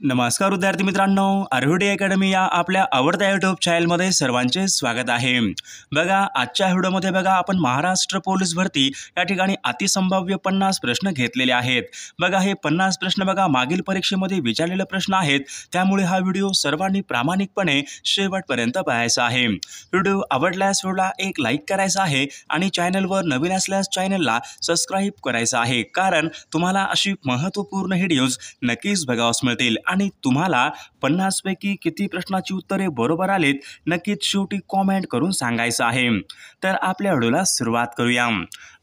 नमस्कार विद्यार्थी मित्रांनो, आरव्हीडी अकॅडमी या आपल्या आवडत्या यूट्यूब चॅनलमध्ये सर्वांचे स्वागत आहे। बघा, आजच्या व्हिडिओमध्ये बघा आपण महाराष्ट्र पोलीस भरती या ठिकाणी अतिसंभाव्य 50 प्रश्न घेतलेले आहेत। बघा, हे 50 प्रश्न बघा मागील परीक्षेमध्ये विचारलेले प्रश्न आहेत, त्यामुळे हा व्हिडिओ सर्वांनी प्रामाणिकपणे शेवटपर्यंत पाहायचा आहे। व्हिडिओ आवडल्यास व्हिडिओला एक लाईक करायचा आहे आणि चॅनलवर नवीन असल्यास चॅनलला सबस्क्राइब करायचं आहे, कारण तुम्हाला अशी महत्त्वपूर्ण व्हिडिओज नक्कीच बघावयास मिळतील। आणि तुम्हाला 50 पैकी किती प्रश्नाची उत्तरे बरोबर आलेत नक्कीच शेवटी कमेंट करून सांगायचं आहे। तर आपल्या व्हिडिओला सुरुवात करूया।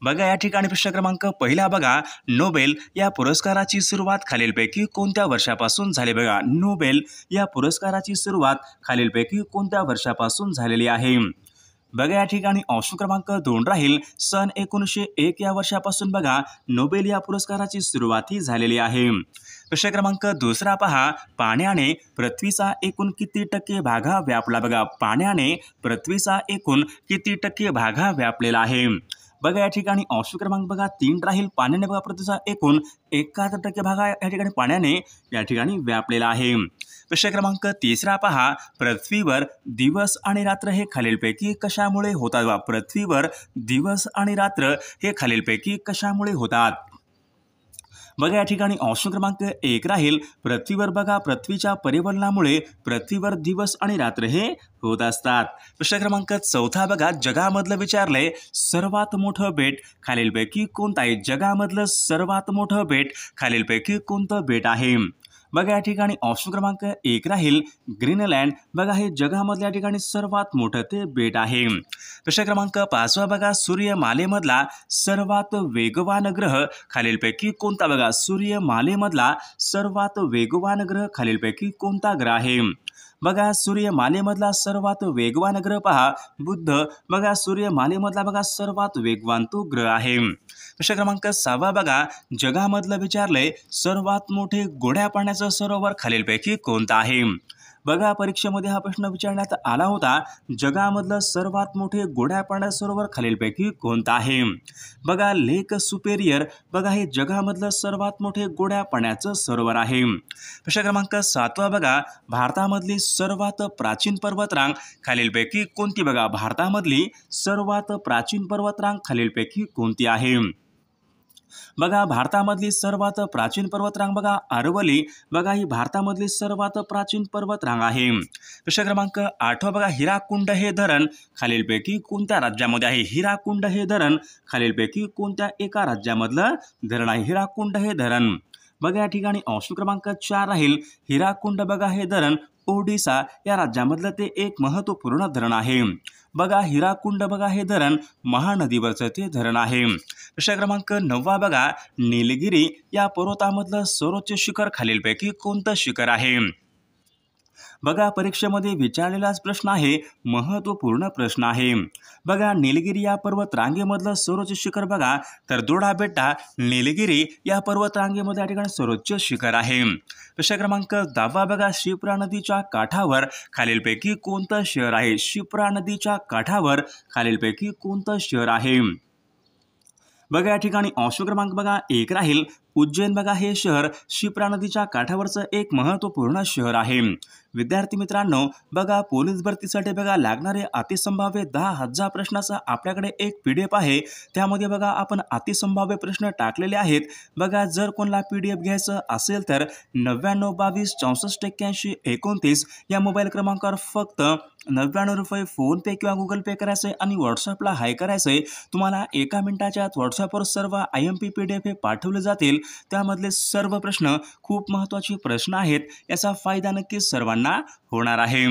बघा, या ठिकाणी प्रश्न क्रमांक पहिला बघा, नोबेल या पुरस्काराची सुरुवात खालीलपैकी कोणत्या वर्षापासून झाली? बघा, नोबेल या पुरस्काराची सुरुवात खालीलपैकी कोणत्या वर्षापासून झालेली आहे? बघा, या ठिकाणी ऑप्शन क्रमांक 2 राहील सन 1901 या वर्षापासून बघा नोबेल या पुरस्काराची सुरुवात ही झालेली आहे। प्रश्न क्रमांक दुसरा पहा, पाण्याने पृथ्वीचा एकूण किती टक्के भाग व्यापला? बघा, पाण्याने पृथ्वीचा एकूण किती टक्के भाग व्यापलेला आहे? बघा, या ठिकाणी ऑप्शन क्रमांक बघा 3 राहील पाण्याने बघा पृथ्वीचा एकूण 71% भाग या ठिकाणी पाण्याने या ठिकाणी व्यापलेला आहे। प्रश्न क्रमांक तिसरा पहा, पृथ्वीवर दिवस आणि रात्र हे खालीलपैकी कशामुळे होतात? पृथ्वीवर दिवस आणि रात्र हे खालीलपैकी कशामुळे होतात? बघा, या ठिकाणी ऑप्शन क्रमांक 1 राहील पृथ्वीवर बघा पृथ्वीच्या परिवर्तनामुळे पृथ्वीवर दिवस आणि रात्र हे होत असतात। प्रश्न क्रमांक 4 बघा, जगामधलं विचारलंय सर्वात मोठं बेट खालीलपैकी कोणतं आहे? जगामधलं सर्वात मोठं बेट खालीलपैकी कोणतं बेट आहे? बघा, या ठिकाणी ऑप्शन क्रमांक 1 राहील ग्रीनलँड। बघा, हे जगामधल्या या ठिकाणी सर्वात मोठं ते बेट आहे। प्रश्न क्रमांक 5 बघा, सूर्यमालेमधला सर्वात वेगवान ग्रह खालीलपैकी कोणता? बघा, सूर्यमालेमधला सर्वात वेगवान ग्रह खालीलपैकी कोणता ग्रह आहे? बघा, सूर्यमालेमधला सर्वात वेगवान ग्रह पहा बुध। बघा, सूर्यमालेमधला बघा सर्वात वेगवान तो ग्रह आहे। प्रश्न क्रमांक 6 बघा, जगामधलं विचारलंय सर्वात मोठे गोड्या पाण्याचं सरोवर खालीलपैकी कोणतं आहे? बघा, परीक्षेमध्ये हा प्रश्न विचारण्यात आला होता, जगामधलं सर्वात मोठे गोड्या पाण्याचं सरोवर खालीलपैकी कोणतं आहे? बघा, लेक सुपेरियर बघा हे जगामधलं सर्वात मोठे गोड्या पाण्याचं सरोवर आहे। प्रश्न क्रमांक 7 बघा, भारतामधली सर्वात प्राचीन पर्वतरांग खालीलपैकी कोणती? बघा, भारतामधली सर्वात प्राचीन पर्वतरांग खालीलपैकी कोणती आहे? बघा, भारतामधली सर्वात प्राचीन पर्वतरांग बघा अरवली। बघा, ही भारतामधली सर्वात प्राचीन पर्वतरांग आहे। प्रश्न क्रमांक 8 बघा, हिराकुंड हे धरण खालीलपैकी कोणत्या राज्यामध्ये आहे? हिराकुंड हे धरण खालीलपैकी कोणत्या एका राज्यामधलं धरण आहे? हिराकुंड हे धरण बघा, या ठिकाणी ऑप्शन क्रमांक 4 राहील हिराकुंड बघा हे धरण ओडिसा या राज्यामधलं ते एक महत्त्वपूर्ण धरण आहे। बघा, हिराकुंड बघा हे धरण महानदीवरचं ते धरण आहे। प्रश्न क्रमांक 9 बघा, निलगिरी या पर्वतामधलं सर्वोच्च शिखर खालीलपैकी कोणतं शिखर आहे? बघा, परीक्षेमध्ये विचारलेलाच प्रश्न आहे, महत्त्वपूर्ण प्रश्न आहे। बघा, निलगिरी या पर्वत रांगेमधलं सर्वोच्च शिखर बघा तर दोडाबेट्टा निलगिरी या पर्वत रांगेमध्ये या ठिकाणी सर्वोच्च शिखर आहे। प्रश्न क्रमांक 10 बघा, शिप्रा नदीच्या काठावर खालीलपैकी कोणतं शहर आहे? शिप्रा नदीच्या काठावर खालीलपैकी कोणतं शहर आहे? बघा, या ठिकाणी ऑप्शन क्रमांक बघा 1 राहील उज्जैन। बघा, हे शहर शिप्रा नदीच्या काठावरचं एक महत्त्वपूर्ण शहर आहे। विद्यार्थी मित्रांनो, बघा पोलीस भरतीसाठी बघा लागणारे अतिसंभाव्य 10,000 प्रश्नाचा आपल्याकडे एक PDF आहे, त्यामध्ये बघा आपण अतिसंभाव्य प्रश्न टाकलेले आहेत। बघा, जर कोणाला PDF घ्यायचं असेल तर 9922 64 81 29 या मोबाईल क्रमांकावर फक्त 99 रुपये फोनपे किंवा गुगल पे करायचं आहे आणि व्हॉट्सअपला हाय करायचं आहे। तुम्हाला एका मिनिटाच्या आत व्हॉट्सअपवर सर्व IMP PDF हे पाठवले जातील। त्यामधले सर्व प्रश्न खूप महत्त्वाचे प्रश्न आहेत, याचा फायदा नक्कीच सर्वांना होणार आहे।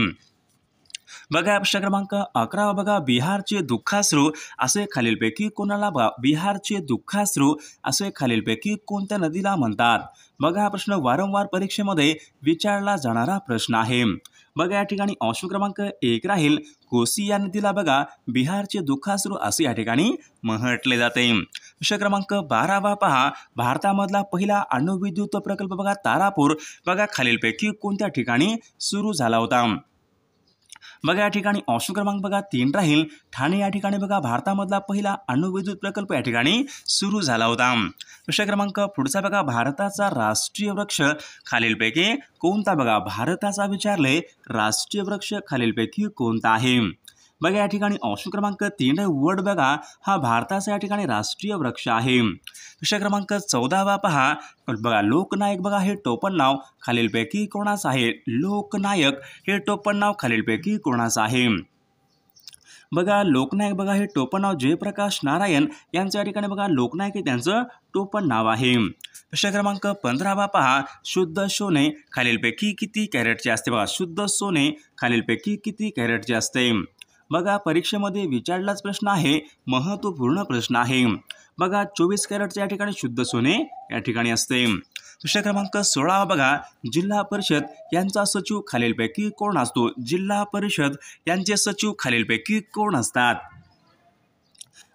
बघा, प्रश्न क्रमांक 11 बघा, बिहारचे दुःखाश्रू असे खालीलपैकी कोणाला? बिहारचे दुःखाश्रू असे खालीलपैकी कोणत्या नदीला म्हणतात? बघा, हा प्रश्न वारंवार परीक्षेमध्ये विचारला जाणारा प्रश्न आहे। बघा, या ठिकाणी ऑप्शन क्रमांक 1 राहील कोसी या नदीला बघा बिहारचे दुःखाश्रू असे या ठिकाणी म्हटले जाते। प्रश्न क्रमांक 12 पहा, भारतामधला पहिला अणुविद्युत प्रकल्प बघा तारापूर बघा खालीलपैकी कोणत्या ठिकाणी सुरू झाला होता? बघा या ठिकाणी ऑप्शन क्रमांक बघा 3 राहील. ठाणे या ठिकाणी बघा भारतामधला पहिला अणुविद्युत प्रकल्प या ठिकाणी सुरू झाला होता. विषय क्रमांक पुढचा बघा भारताचा राष्ट्रीय वृक्ष खालीलपैकी कोणता बघा भारताचा विचारले राष्ट्रीय वृक्ष खालीलपैकी कोणता आहे. बघा या ठिकाणी ऑप्शन क्रमांक 3 वड बघा हा भारताचा या ठिकाणी राष्ट्रीय वृक्ष आहे. विषय क्रमांक 14 पहा बघा लोकनायक बघा हे टोपण नाव खालीलपैकी कोणाचं आहे. लोकनायक हे टोपण नाव खालीलपैकी कोणाचं आहे. बघा लोकनायक बघा हे टोपण नाव जयप्रकाश नारायण यांचं या ठिकाणी बघा लोकनायक हे त्यांचं टोपण नाव आहे. विषय क्रमांक 15 पहा शुद्ध सोने खालीलपैकी किती कॅरेटचे असते. बघा शुद्ध सोने खालीलपैकी किती कॅरेटचे असते. बघा परीक्षेमध्ये विचारलाच प्रश्न आहे, महत्त्वपूर्ण प्रश्न आहे. बघा 24 कॅरेटचे या ठिकाणी शुद्ध सोने या ठिकाणी असते. विषय क्रमांक 16 बघा जिल्हा परिषद यांचा सचिव खालीलपैकी कोण असतो. जिल्हा परिषद यांचे सचिव खालीलपैकी कोण असतात.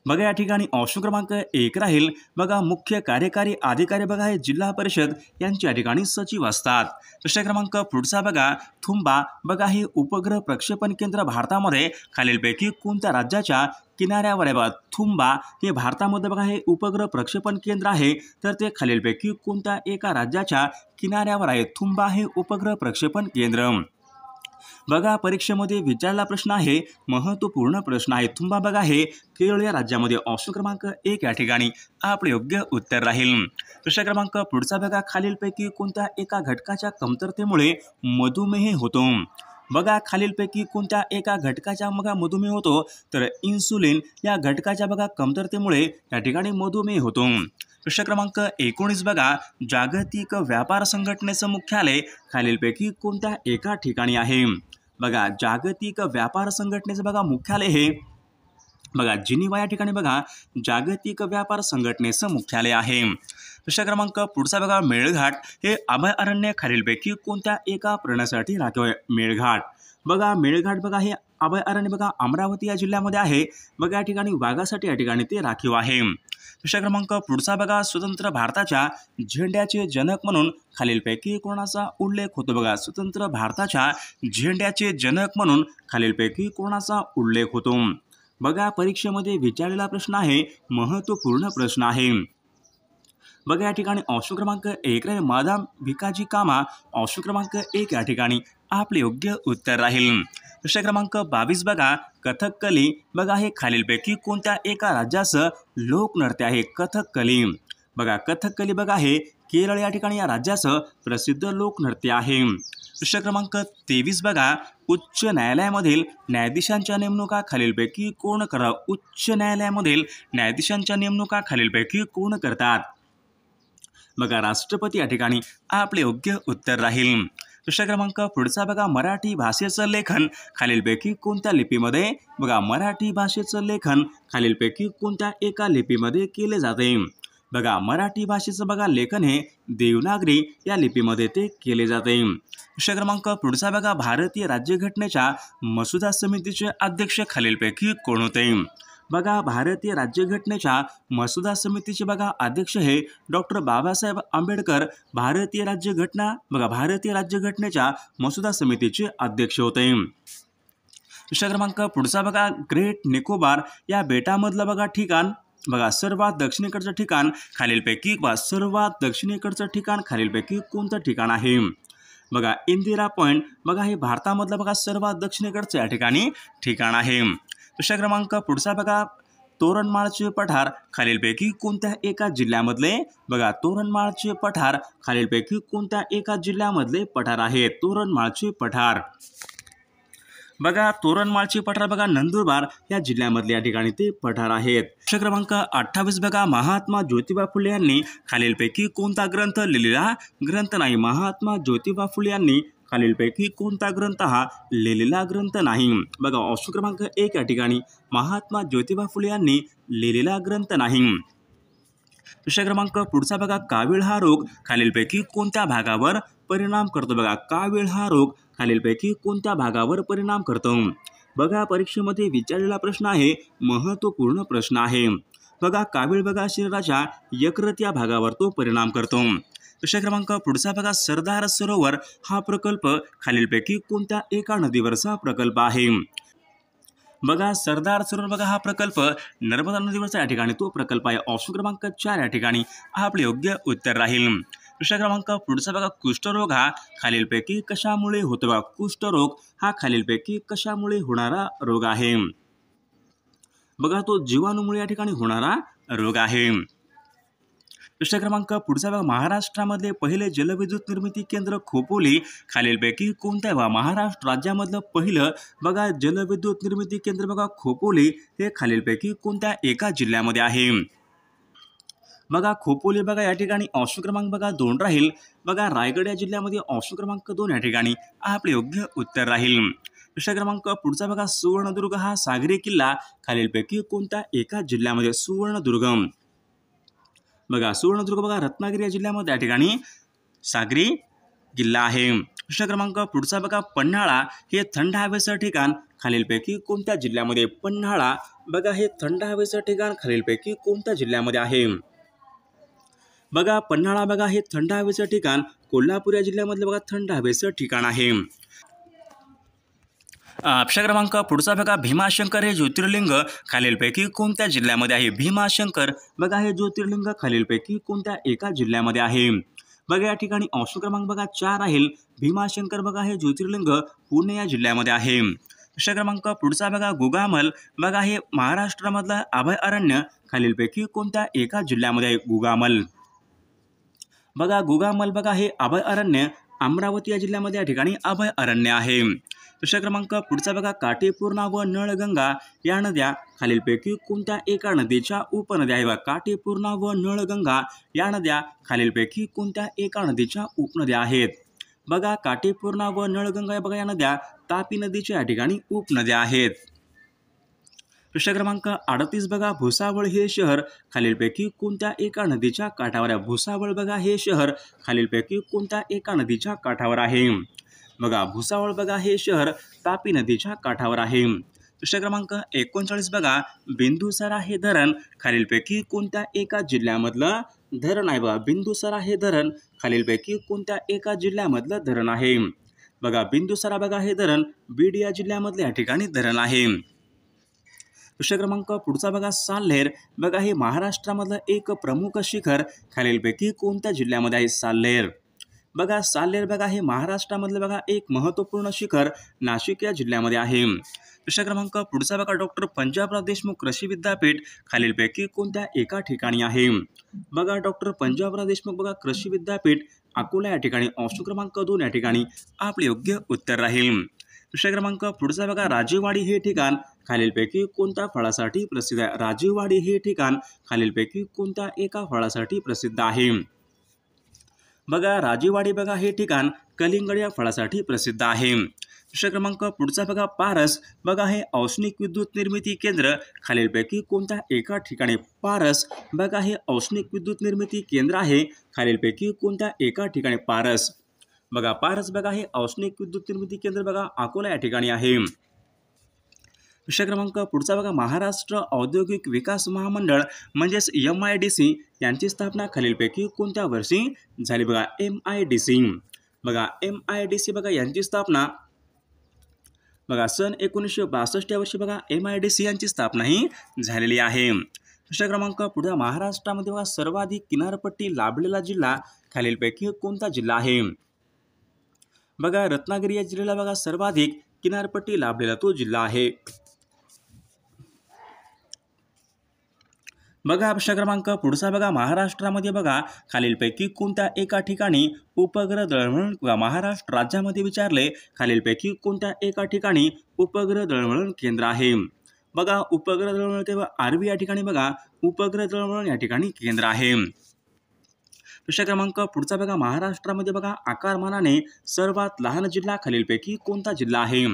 बघा या ठिकाणी ऑप्शन क्रमांक 1 राहील. बघा मुख्य कार्यकारी अधिकारी बघा हे जिल्हा परिषद यांचे या ठिकाणी सचिव असतात. विषय क्रमांक पुढचा बघा थुंबा बघा हे उपग्रह प्रक्षेपण केंद्र भारतामध्ये खालीलपैकी कोणत्या राज्याच्या किनाऱ्यावर आहे. बघा थुंबा हे भारतामध्ये बघा हे उपग्रह प्रक्षेपण केंद्र आहे, तर ते खालीलपैकी कोणत्या एका राज्याच्या किनाऱ्यावर आहे. थुंबा हे उपग्रह प्रक्षेपण केंद्र. बघा परीक्षेमध्ये विचारला प्रश्न आहे, महत्त्वपूर्ण प्रश्न आहे. थुंबा बघा हे केरळ या राज्यामध्ये. ऑप्शन क्रमांक 1 या ठिकाणी आपले योग्य उत्तर राहील. विषय क्रमांक पुढचा बघा खालीलपैकी कोणत्या एका घटकाच्या कमतरतेमुळे मधुमेह होतो. बघा खालीलपैकी कोणत्या एका घटकाच्या बघा मधुमेह होतो, तर इन्सुलिन या घटकाच्या बघा कमतरतेमुळे या ठिकाणी मधुमेह होतो. विषय क्रमांक 19 बघा जागतिक व्यापार संघटनेचं मुख्यालय खालीलपैकी कोणत्या एका ठिकाणी आहे. बघा जागतिक व्यापार संघटनेचं बघा मुख्यालय हे बघा जिनिव्हा या ठिकाणी बघा जागतिक व्यापार संघटनेचं मुख्यालय आहे. विषय क्रमांक पुढचा बघा मेळघाट हे अभयारण्य खालीलपैकी कोणत्या एका प्राण्यासाठी राखीव आहे. मेळघाट बघा मेळघाट बघा हे अभयारण्य बघा अमरावती या जिल्ह्यामध्ये आहे. बघा या ठिकाणी वाघासाठी या ठिकाणी ते राखीव आहे. विषय क्रमांक पुढचा बघा स्वतंत्र भारताच्या झेंड्याचे जनक म्हणून खालीलपैकी कोणाचा उल्लेख होतो. बघा स्वतंत्र भारताच्या झेंड्याचे जनक म्हणून खालीलपैकी कोणाचा उल्लेख होतो. बघा परीक्षेमध्ये विचारलेला प्रश्न आहे, महत्त्वपूर्ण प्रश्न आहे. बघा या ठिकाणी ऑप्शन क्रमांक 1 राहील मादाम भिकाजी कामा. ऑप्शन क्रमांक 1 या ठिकाणी आपले योग्य उत्तर राहील. विषय क्रमांक 22 बघा कथकली बघा हे खालीलपैकी कोणत्या एका राज्याचं लोकनृत्य आहे. कथकली बघा कथकली बघा हे केरळ या ठिकाणी या राज्याचं प्रसिद्ध लोकनृत्य आहे. विषय क्रमांक 23 बघा उच्च न्यायालयामधील न्यायाधीशांच्या नेमणुका खालीलपैकी कोण करतात. उच्च न्यायालयामधील न्यायाधीशांच्या नेमणुका खालीलपैकी कोण करतात. बघा राष्ट्रपती या ठिकाणी आपले योग्य उत्तर राहील. विषय क्रमांक पुढचा बघा मराठी भाषेचं लेखन खालीलपैकी कोणत्या लिपीमध्ये. बघा मराठी भाषेचं लेखन खालीलपैकी कोणत्या एका लिपीमध्ये केले जाते. बघा मराठी भाषेचं बघा लेखन हे देवनागरी या लिपीमध्ये ते केले जाते. विषय क्रमांक पुढचा बघा भारतीय राज्यघटनेच्या मसुदा समितीचे अध्यक्ष खालीलपैकी कोण होते. बघा भारतीय राज्यघटनेच्या मसुदा समितीचे बघा अध्यक्ष हे डॉक्टर बाबासाहेब आंबेडकर. भारतीय राज्यघटनेच्या मसुदा समितीचे अध्यक्ष होते. विषय क्रमांक पुढचा बघा ग्रेट निकोबार या बेटामधलं बघा ठिकाण बघा सर्वात दक्षिणेकडचं ठिकाण खालीलपैकी खालीलपैकी कोणतं ठिकाण आहे. बघा इंदिरा पॉइंट बघा हे भारतामधलं बघा सर्वात दक्षिणेकडचं या ठिकाणी ठिकाण आहे. विषय क्रमांक पुढचा बघा तोरणमाळचे पठार खालीलपैकी कोणत्या एका जिल्ह्यामधले. बघा तोरणमाळचे पठार खालीलपैकी कोणत्या एका जिल्ह्यामधले पठार आहे. तोरणमाळचे पठार बघा तोरणमाळचे पठार बघा नंदुरबार या जिल्ह्यामधले या ठिकाणी ते पठार आहेत. विषय क्रमांक 28 बघा महात्मा ज्योतिबा फुले यांनी खालीलपैकी कोणता ग्रंथ लिहिलेला ग्रंथ नाही. महात्मा ज्योतिबा फुले यांनी खालीलपैकी कोणता ग्रंथ हा लिहिलेला ग्रंथ नाही. बघा ऑप्शन क्रमांक 1 या ठिकाणी महात्मा ज्योतिबा फुले यांनी लिहिलेला ग्रंथ नाही. विषय क्रमांक पुढचा बघा कावीळ हा रोग खालीलपैकी कोणत्या भागावर परिणाम करतो. बघा कावीळ हा रोग खालीलपैकी कोणत्या भागावर परिणाम करतो. बघा परीक्षेमध्ये विचारलेला प्रश्न आहे, महत्त्वपूर्ण प्रश्न आहे. बघा कावीळ बघा शरीराच्या यकृत या भागावर तो परिणाम करतो. प्रश्न क्रमांक पुढचा बघा, सरदार सरोवर हा प्रकल्प खालीलपैकी कोणत्या एका नदीवरचा प्रकल्प आहे? बघा, सरदार सरोवर बघा हा प्रकल्प नर्मदा नदीवरचा या ठिकाणी तो प्रकल्प आहे. ऑप्शन क्रमांक 4 या ठिकाणी आपले योग्य उत्तर राहील. प्रश्न क्रमांक पुढचा बघा, कुष्ठरोग हा खालीलपैकी कशामुळे होतो? बघा, कुष्ठरोग हा खालीलपैकी कशामुळे होणारा रोग आहे? बघा, तो जीवाणूमुळे या ठिकाणी होणारा रोग आहे. प्रश्न क्रमांक पुढचा बघा, महाराष्ट्रामध्ये पहिले जलविद्युत निर्मिती केंद्र खोपोली खालीलपैकी कोणत्या? बघा, महाराष्ट्र राज्यामधलं पहिलं बघा जलविद्युत निर्मिती केंद्र बघा खोपोली हे खालीलपैकी कोणत्या एका जिल्ह्यामध्ये आहे? बघा, खोपोली बघा या ठिकाणी ऑप्शन क्रमांक बघा 2 राहील. बघा, रायगड या जिल्ह्यामध्ये ऑप्शन क्रमांक 2 या ठिकाणी आपले योग्य उत्तर राहील. प्रश्न क्रमांक पुढचा बघा, सुवर्णदुर्ग हा सागरी किल्ला खालीलपैकी कोणत्या एका जिल्ह्यामध्ये? सुवर्णदुर्ग बघा, सुवर्णदुर्ग बघा रत्नागिरी या जिल्ह्यामध्ये या ठिकाणी सागरी किल्ला आहे. प्रश्न क्रमांक पुढचा बघा, पन्हाळा हे थंड हवेचं ठिकाण खालीलपैकी कोणत्या जिल्ह्यामध्ये? पन्हाळा बघा हे थंड हवेचं ठिकाण खालीलपैकी कोणत्या जिल्ह्यामध्ये आहे? बघा, पन्हाळा बघा हे थंड हवेचं ठिकाण कोल्हापूर या जिल्ह्यामधलं बघा थंड हवेचं ठिकाण आहे. प्रश्न क्रमांक पुढचा बघा, भीमाशंकर हे ज्योतिर्लिंग खालीलपैकी कोणत्या जिल्ह्यामध्ये आहे? भीमाशंकर बघा हे ज्योतिर्लिंग खालीलपैकी कोणत्या एका जिल्ह्यामध्ये आहे? बघा, या ठिकाणी ऑप्शन क्रमांक बघा 4 राहील. भीमाशंकर बघा हे ज्योतिर्लिंग पुणे या जिल्ह्यामध्ये आहे. प्रश्न क्रमांक पुढचा बघा, गुगामल बघा हे महाराष्ट्रामधलं अभयारण्य खालीलपैकी कोणत्या एका जिल्ह्यामध्ये आहे? गुगामल बघा, गुगामल बघा हे अभयारण्य अमरावती या जिल्ह्यामध्ये या ठिकाणी अभयारण्य आहे. प्रश्न क्रमांक पुढचा बघा, काटेपूर्णा व नळगंगा या नद्या खालीलपैकी कोणत्या एका नदीच्या उपनद्या आहे? काटेपूर्णा व नळगंगा या नद्या खालीलपैकी कोणत्या एका नदीच्या उपनद्या आहेत? बघा, काटेपूर्णा व नळगंगा बघा या नद्या तापी नदीच्या या ठिकाणी उपनद्या आहेत. प्रश्न क्रमांक 38 बघा, भुसावळ हे शहर खालीलपैकी कोणत्या एका नदीच्या काठावर आहे? भुसावळ बघा हे शहर खालीलपैकी कोणत्या एका नदीच्या काठावर आहे? बघा, भुसावळ बघा हे शहर तापी नदीच्या काठावर आहे. प्रश्न क्रमांक 39 बघा, बिंदुसरा हे धरण खालीलपैकी कोणत्या एका जिल्ह्यामधलं धरण आहे? बघा, बिंदुसरा हे धरण खालीलपैकी कोणत्या एका जिल्ह्यामधलं धरण आहे? बघा, बिंदुसरा बघा हे धरण बीड या जिल्ह्यामधल्या या ठिकाणी धरण आहे. प्रश्न क्रमांक पुढचा बघा, साल्हेर बघा हे महाराष्ट्रामधलं एक प्रमुख शिखर खालीलपैकी कोणत्या जिल्ह्यामध्ये आहे? साल्हेर बघा, साल्हेर बघा हे महाराष्ट्रामधलं बघा एक महत्त्वपूर्ण शिखर नाशिक या जिल्ह्यामध्ये आहे. प्रश्न क्रमांक पुढचा बघा, डॉक्टर पंजाबराव देशमुख कृषी विद्यापीठ खालीलपैकी कोणत्या एका ठिकाणी आहे? बघा, डॉक्टर पंजाबराव देशमुख बघा कृषी विद्यापीठ अकोला या ठिकाणी ऑप्शन क्रमांक 2 या ठिकाणी आपले योग्य उत्तर राहील. प्रश्न क्रमांक पुढचा बघा, राजेवाडी हे ठिकाण खालीलपैकी कोणत्या फळासाठी प्रसिद्ध आहे? राजेवाडी हे ठिकाण खालीलपैकी कोणत्या एका फळासाठी प्रसिद्ध आहे? बघा, राजेवाडी बघा हे ठिकाण कलिंगड या फळासाठी प्रसिद्ध आहे. प्रश्न क्रमांक पुढचा बघा, पारस बघा हे औष्णिक विद्युत निर्मिती केंद्र खालीलपैकी कोणत्या एका ठिकाणी? पारस बघा हे औष्णिक विद्युत निर्मिती केंद्र आहे खालीलपैकी कोणत्या एका ठिकाणी? पारस बघा, पारस बघा हे औष्णिक विद्युत निर्मिती केंद्र बघा अकोला या ठिकाणी आहे. प्रश्न क्रमांक पुढचा बघा, महाराष्ट्र औद्योगिक विकास महामंडळ म्हणजेच MIDC यांची स्थापना खालीलपैकी कोणत्या वर्षी झाली? बघा, MIDC बघा MIDC बघा यांची स्थापना बघा सन 1962 या वर्षी बघा MIDC यांची स्थापना ही झालेली आहे. प्रश्न क्रमांक पुढे, महाराष्ट्रामध्ये बघा सर्वाधिक किनारपट्टी लाभलेला जिल्हा खालीलपैकी कोणता जिल्हा आहे? बघा, रत्नागिरी या जिल्ह्याला बघा सर्वाधिक किनारपट्टी लाभलेला तो जिल्हा आहे. बघा, प्रश्न क्रमांक पुढचा बघा, महाराष्ट्रामध्ये बघा खालीलपैकी कोणत्या एका ठिकाणी उपग्रह दळणवळण बघा महाराष्ट्र राज्यामध्ये विचारले खालीलपैकी कोणत्या एका ठिकाणी उपग्रह दळणवळण केंद्र आहे? बघा, उपग्रह दळणवळण तेव्हा आर्वी या ठिकाणी बघा उपग्रह दळणवळण या ठिकाणी केंद्र आहे. प्रश्न क्रमांक पुढचा बघा, महाराष्ट्रामध्ये बघा आकारमानाने सर्वात लहान जिल्हा खालीलपैकी कोणता जिल्हा आहे?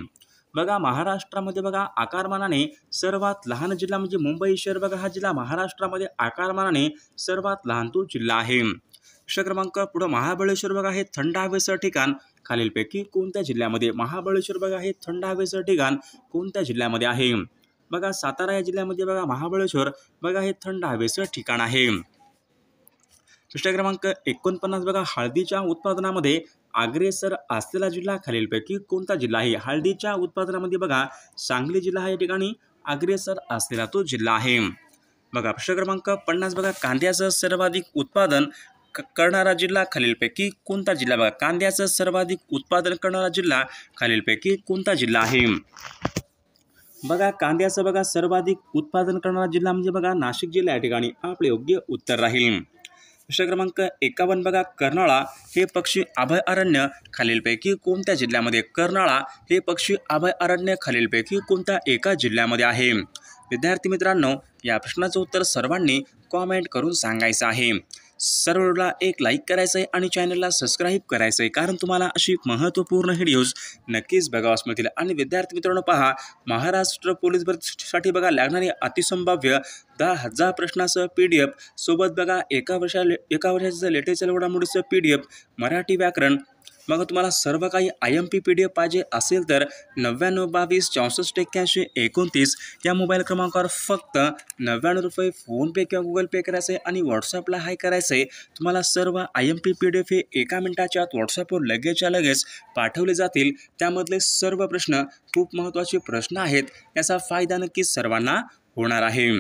बघा, महाराष्ट्रामध्ये बघा आकारमानाने सर्वात लहान जिल्हा म्हणजे मुंबई शहर बघा हा जिल्हा महाराष्ट्रामध्ये आकारमानाने सर्वात लहान तो जिल्हा आहे. प्रश्न क्रमांक पुढे, महाबळेश्वर बघा हे थंड हवेचं ठिकाण खालीलपैकी कोणत्या जिल्ह्यामध्ये? महाबळेश्वर बघा हे थंड हवेचं ठिकाण कोणत्या जिल्ह्यामध्ये आहे? बघा, सातारा या जिल्ह्यामध्ये बघा महाबळेश्वर बघा हे थंड हवेचं ठिकाण आहे. प्रश्न क्रमांक 49 बघा, हळदीच्या उत्पादनामध्ये अग्रेसर असलेला जिल्हा खालीलपैकी कोणता जिल्हा आहे? हळदीच्या उत्पादनामध्ये बघा सांगली जिल्हा हा या ठिकाणी अग्रेसर असलेला तो जिल्हा आहे. बघा प्रश्न क्रमांक 50 बघा, कांद्याचं सर्वाधिक उत्पादन करणारा जिल्हा खालीलपैकी कोणता जिल्हा? बघा कांद्याचं सर्वाधिक उत्पादन करणारा जिल्हा खालीलपैकी कोणता जिल्हा आहे? बघा कांद्याचं बघा सर्वाधिक उत्पादन करणारा जिल्हा म्हणजे बघा नाशिक जिल्हा या ठिकाणी आपले योग्य उत्तर राहील. प्रश्न क्रमांक 51 बघा, कर्नाळा हे पक्षी अभयारण्य खालीलपैकी कोणत्या जिल्ह्यामध्ये? कर्नाळा हे पक्षी अभयारण्य खालीलपैकी कोणत्या एका जिल्ह्यामध्ये आहे? विद्यार्थी मित्रांनो, या प्रश्नाचं उत्तर सर्वांनी कॉमेंट करून सांगायचं आहे. सर्वला एक लाईक करायचं आहे आणि चॅनलला सबस्क्राईब करायचं आहे, कारण तुम्हाला अशी महत्त्वपूर्ण व्हिडिओज नक्कीच बघावास मिळतील. आणि विद्यार्थी मित्रांनो पहा, महाराष्ट्र पोलीस भरतीसाठी बघा लागणारी अतिसंभाव्य 10,000 प्रश्नाचं PDF सोबत बघा एका वर्षाचं लेटेस्ट घडामोडीचं PDF, मराठी व्याकरण. मग तुम्हाला सर्व काही IMP PDF पाहिजे असेल तर 9922 64 81 29 या मोबाईल क्रमांकावर फक्त 99 रुपये फोनपे किंवा गुगल पे करायचं आहे आणि व्हॉट्सअपला हाय करायचं आहे. तुम्हाला सर्व IMP PDF हे एका मिनिटाच्या आत व्हॉट्सअपवर लगेचच्या लगेच पाठवले जातील. त्यामधले सर्व प्रश्न खूप महत्त्वाचे प्रश्न आहेत, याचा फायदा नक्कीच सर्वांना होणार आहे.